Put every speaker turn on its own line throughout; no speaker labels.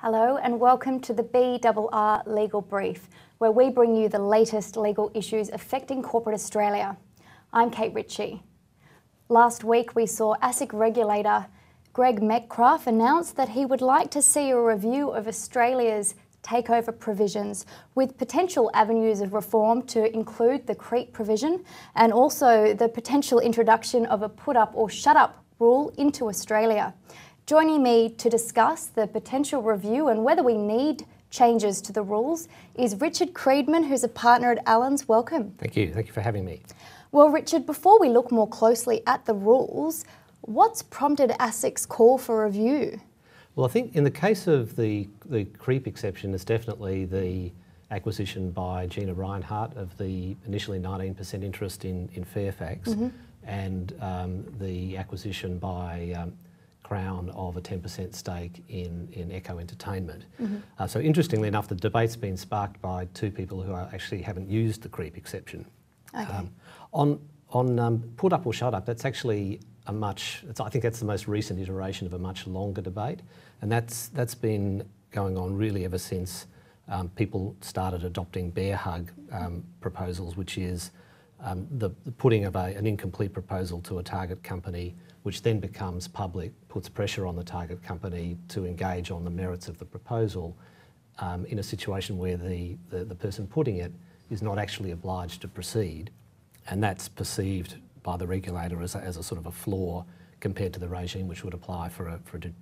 Hello and welcome to the BRR Legal Brief, where we bring you the latest legal issues affecting corporate Australia. I'm Kate Ritchie. Last week we saw ASIC regulator Greg Metcalfe announce that he would like to see a review of Australia's takeover provisions with potential avenues of reform to include the creep provision and also the potential introduction of a put up or shut up rule into Australia. Joining me to discuss the potential review and whether we need changes to the rules is Richard Kriedemann, who's a partner at Allens. Welcome.
Thank you. Thank you for having me.
Well, Richard, before we look more closely at the rules, what's prompted ASIC's call for review?
Well, I think in the case of the creep exception, it's definitely the acquisition by Gina Reinhart of the initially 19% interest in Fairfax and the acquisition by Crown of a 10% stake in Echo Entertainment. So interestingly enough, the debate's been sparked by two people who actually haven't used the creep exception.
Okay.
On put up or shut up, that's actually I think that's the most recent iteration of a much longer debate, and that's been going on really ever since people started adopting bear hug proposals, which is the putting of an incomplete proposal to a target company, which then becomes public, puts pressure on the target company to engage on the merits of the proposal in a situation where the person putting it is not actually obliged to proceed, and that's perceived by the regulator as a sort of a flaw compared to the regime which would apply for a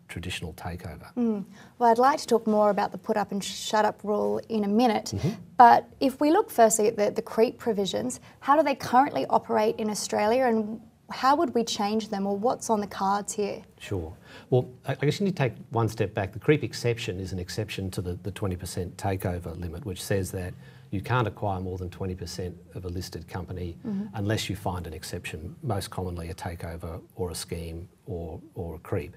traditional takeover.
Well, I'd like to talk more about the put up and shut up rule in a minute, but if we look firstly at the creep provisions, how do they currently operate in Australia and how would we change them, or what's on the cards here?
Sure. Well, I guess you need to take one step back. The creep exception is an exception to the 20% takeover limit, which says that you can't acquire more than 20% of a listed company unless you find an exception, most commonly a takeover or a scheme or a creep.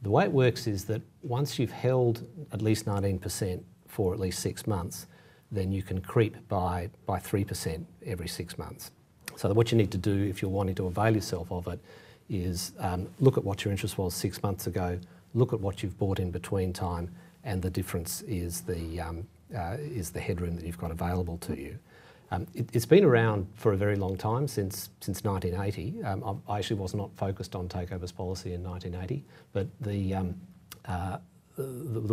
The way it works is that once you've held at least 19% for at least 6 months, then you can creep by 3% every 6 months. So what you need to do if you're wanting to avail yourself of it is look at what your interest was 6 months ago, look at what you've bought in between time, and the difference is the headroom that you've got available to you. It's been around for a very long time, since 1980. I actually was not focused on takeovers policy in 1980, but the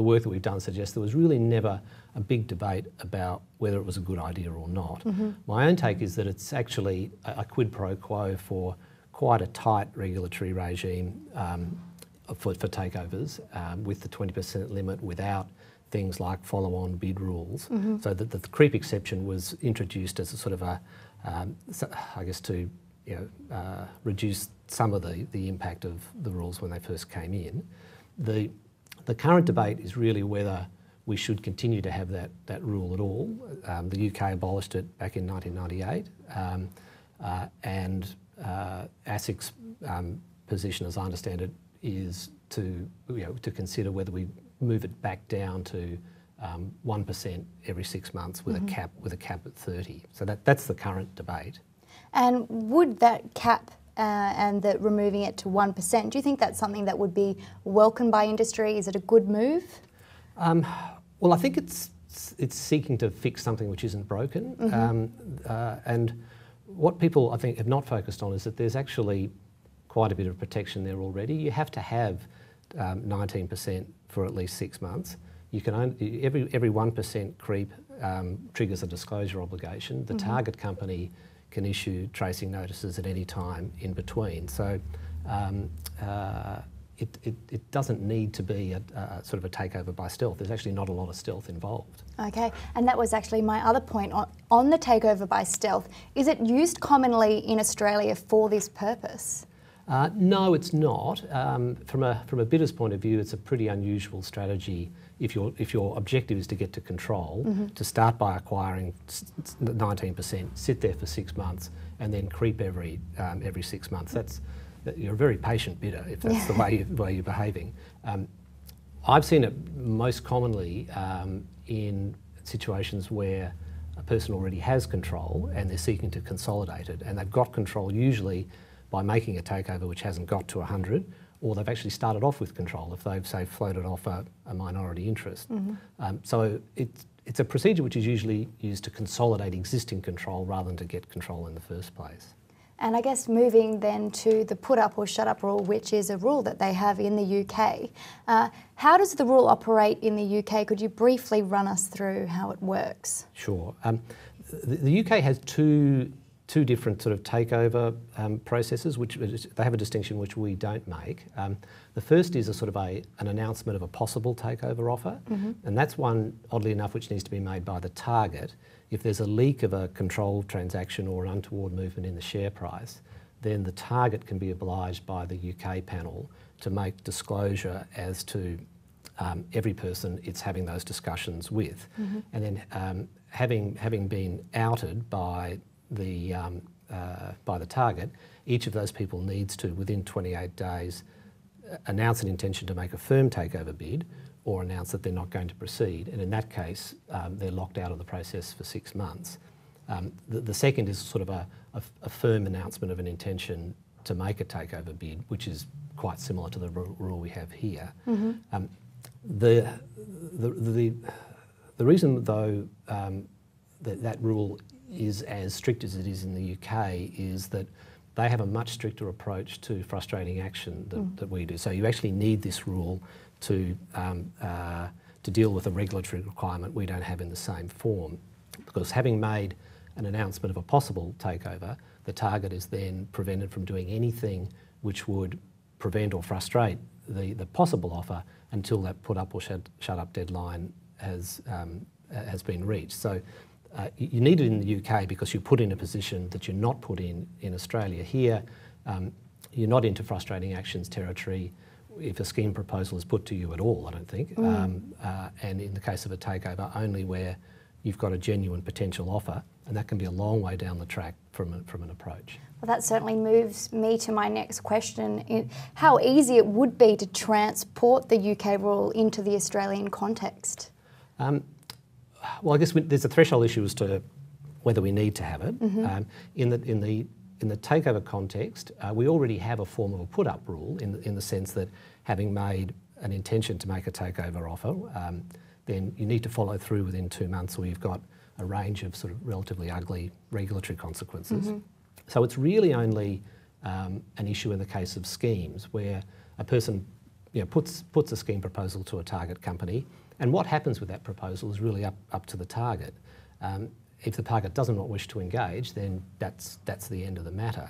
work that we've done suggests there was really never a big debate about whether it was a good idea or not. My own take is that it's actually a quid pro quo for quite a tight regulatory regime for takeovers with the 20% limit without things like follow-on bid rules. So that the creep exception was introduced as a sort of I guess to reduce some of the impact of the rules when they first came in. The current debate is really whether we should continue to have that rule at all. The UK abolished it back in 1998, and ASIC's position, as I understand it, is to consider whether we move it back down to 1% every 6 months with a cap at 30. So that's the current debate. And
would that cap and that removing it to 1%, do you think that's something that would be welcomed by industry? Is it a good move?
Well, I think it's seeking to fix something which isn't broken. And what people, I think, have not focused on is that there's actually quite a bit of protection there already. You have to have 19% for at least 6 months. You can only, every 1% creep triggers a disclosure obligation. The target company can issue tracing notices at any time in between. So it doesn't need to be a sort of a takeover by stealth. There's actually not a lot of stealth involved.
Okay, and that was actually my other point on the takeover by stealth. Is it used commonly in Australia for this purpose?
No, it's not. From a bidder's point of view, it's a pretty unusual strategy if your objective is to get to control, to start by acquiring 19%, sit there for 6 months, and then creep every 6 months. You're a very patient bidder if that's the way you're behaving. I've seen it most commonly in situations where a person already has control and they're seeking to consolidate it, and they've got control usually by making a takeover which hasn't got to 100, or they've actually started off with control if they've, say, floated off a minority interest. So it's a procedure which is usually used to consolidate existing control rather than to get control in the first place.
And I guess moving then to the put up or shut up rule, which is a rule that they have in the UK. How does the rule operate in the UK? Could you briefly run us through how it works?
Sure. The UK has two different sort of takeover processes, which they have a distinction which we don't make. The first is a sort of an announcement of a possible takeover offer, and that's one, oddly enough, which needs to be made by the target. If there's a leak of a controlled transaction or an untoward movement in the share price, then the target can be obliged by the UK panel to make disclosure as to every person it's having those discussions with. And then having been outed by the target, each of those people needs to, within 28 days, announce an intention to make a firm takeover bid or announce that they're not going to proceed. And in that case, they're locked out of the process for 6 months. The second is sort of a firm announcement of an intention to make a takeover bid, which is quite similar to the rule we have here. The reason, though, that rule is as strict as it is in the UK is that they have a much stricter approach to frustrating action that we do. So you actually need this rule to deal with a regulatory requirement we don't have in the same form. Because having made an announcement of a possible takeover, the target is then prevented from doing anything which would prevent or frustrate the possible offer until that put up or shut up deadline has been reached. So you need it in the UK because you're put in a position that you're not put in Australia. Here, you're not into frustrating actions territory if a scheme proposal is put to you at all, I don't think. And in the case of a takeover, only where you've got a genuine potential offer, and that can be a long way down the track from an approach.
Well, that certainly moves me to my next question. How easy it would be to transport the UK rule into the Australian context?
Well, I guess there's a threshold issue as to whether we need to have it. In the takeover context, we already have a form of a put-up rule in the sense that having made an intention to make a takeover offer, then you need to follow through within 2 months, or you've got a range of sort of relatively ugly regulatory consequences. So it's really only an issue in the case of schemes where a person puts a scheme proposal to a target company, and what happens with that proposal is really up to the target. If the target does not wish to engage, then that's the end of the matter.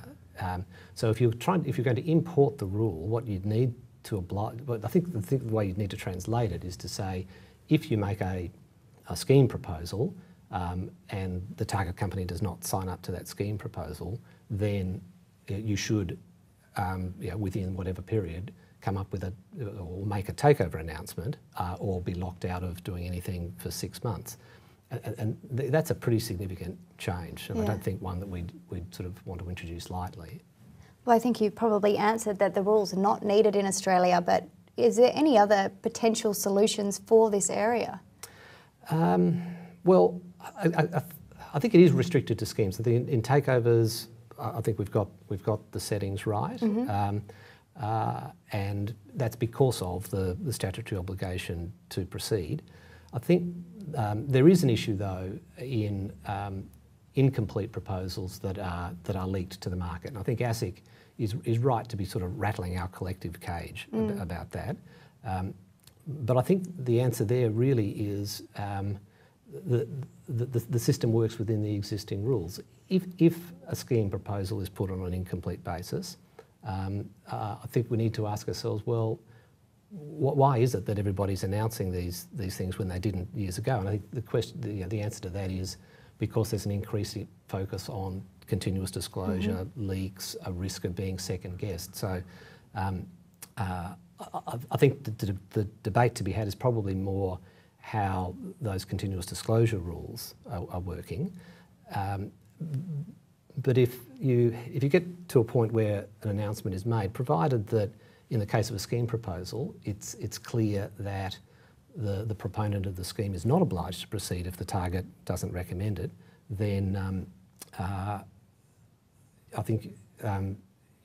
So if you're going to import the rule, what you'd need to oblige, I think the way you'd need to translate it is to say, if you make a scheme proposal and the target company does not sign up to that scheme proposal, then you should, within whatever period, come up with or make a takeover announcement or be locked out of doing anything for 6 months. And that's a pretty significant change, and I don't think one that we'd sort of want to introduce lightly.
Well, I think you probably answered that the rules are not needed in Australia, but is there any other potential solutions for this area?
Well, I think it is restricted to schemes. I think in takeovers, I think we've got the settings right, and that's because of the statutory obligation to proceed. I think there is an issue though in incomplete proposals that are leaked to the market, and I think ASIC is right to be sort of rattling our collective cage about that. But I think the answer there really is the system works within the existing rules. If a scheme proposal is put on an incomplete basis, I think we need to ask ourselves, well, why is it that everybody's announcing these things when they didn't years ago? And I think the answer to that is because there's an increasing focus on continuous disclosure, leaks, a risk of being second guessed. So I think the debate to be had is probably more how those continuous disclosure rules are working. But if you get to a point where an announcement is made, provided that in the case of a scheme proposal, it's clear that the proponent of the scheme is not obliged to proceed if the target doesn't recommend it, then I think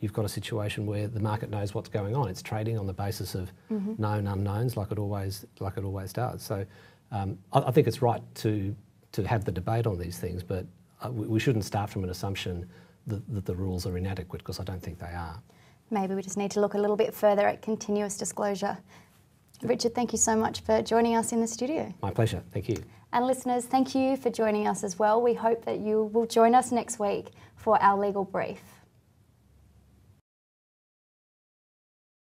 you've got a situation where the market knows what's going on. It's trading on the basis of known unknowns, like it always does. So I think it's right to have the debate on these things, but we shouldn't start from an assumption that the rules are inadequate, because I don't think they are.
Maybe we just need to look a little bit further at continuous disclosure. Richard, thank you so much for joining us in the studio.
My pleasure. Thank you.
And listeners, thank you for joining us as well. We hope that you will join us next week for our legal brief.